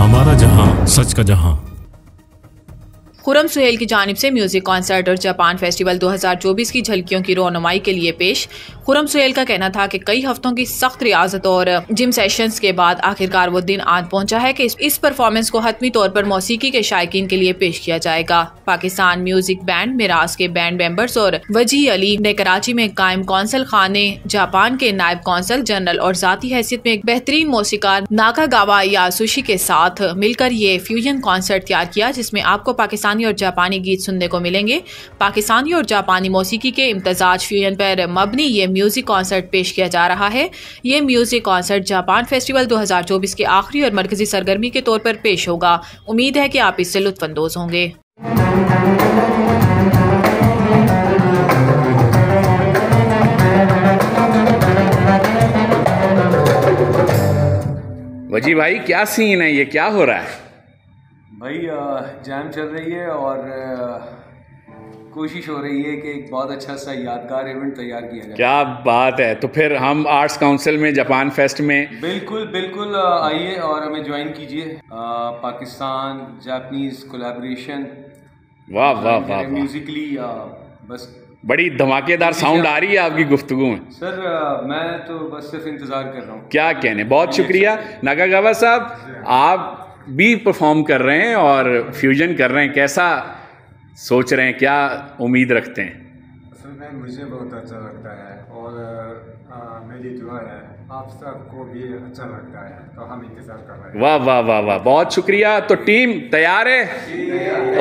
हमारा जहां सच का जहां। खुर्रम सुहेल की जानिब से म्यूजिक कॉन्सर्ट और जापान फेस्टिवल 2024 की झलकियों की रोनुमाई के लिए पेश। खुर्रम सुहेल का कहना था कि कई हफ्तों की सख्त रियाजत और जिम सेशंस के बाद आखिरकार वो दिन आज पहुंचा है कि इस परफॉर्मेंस को हतमी तौर पर मौसीकी के शायकीन के लिए पेश किया जाएगा। पाकिस्तान म्यूजिक बैंड मिराज के बैंड मेंबर्स और वजी अली ने कराची में कायम कौंसल खाने जापान के नायब कौंसल जनरल और जाती हैसियत में एक बेहतरीन मौसीकार नाकागावा यासुशी के साथ मिलकर ये फ्यूजन कॉन्सर्ट तैयार किया, जिसमें आपको पाकिस्तानी और जापानी गीत सुनने को मिलेंगे। पाकिस्तानी और जापानी मौसीकी के इम्तजाज फ्यूजन पर मबनी ये म्यूजिक कॉन्सर्ट पेश किया जा रहा है। ये म्यूजिक कॉन्सर्ट जापान फेस्टिवल 2024 के आखिरी और मरकजी सरगर्मी के तौर पर पेश होगा। उम्मीद है कि आप इससे लुत्फानंदोज होंगे। वजी भाई, क्या सीन है, ये क्या हो रहा है? भाई जैम चल रही है और कोशिश हो रही है कि एक बहुत अच्छा सा यादगार इवेंट तैयार किया जाए। क्या बात है। तो फिर हम आर्ट्स काउंसिल में जापान फेस्ट में बिल्कुल आइए और हमें ज्वाइन कीजिए। Pakistan Japanese collaboration. वाह वाह वाह, म्यूजिकली बस बड़ी धमाकेदार साउंड आ रही है आपकी गुफ्तगू में। सर मैं तो बस सिर्फ इंतजार कर रहा हूँ। क्या कहने, बहुत शुक्रिया नाकागावा साहब। आप भी परफॉर्म कर रहे हैं और फ्यूजन कर रहे हैं, कैसा सोच रहे हैं, क्या उम्मीद रखते हैं? असल में मुझे बहुत अच्छा लगता है और मेरी दुआ है आप सबको भी अच्छा लगता है, तो हम इंतजार कर रहे हैं। वाह वाह वाह वाह, बहुत शुक्रिया। तो टीम तैयार है?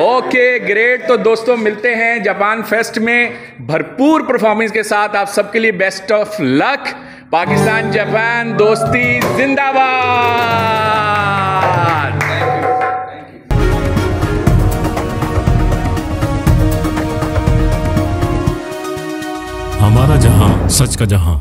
Okay great. तो दोस्तों मिलते हैं जापान फेस्ट में भरपूर परफॉर्मेंस के साथ। आप सबके लिए best of luck. Pakistan Japan दोस्ती जिंदाबाद। हमारा जहां सच का जहां।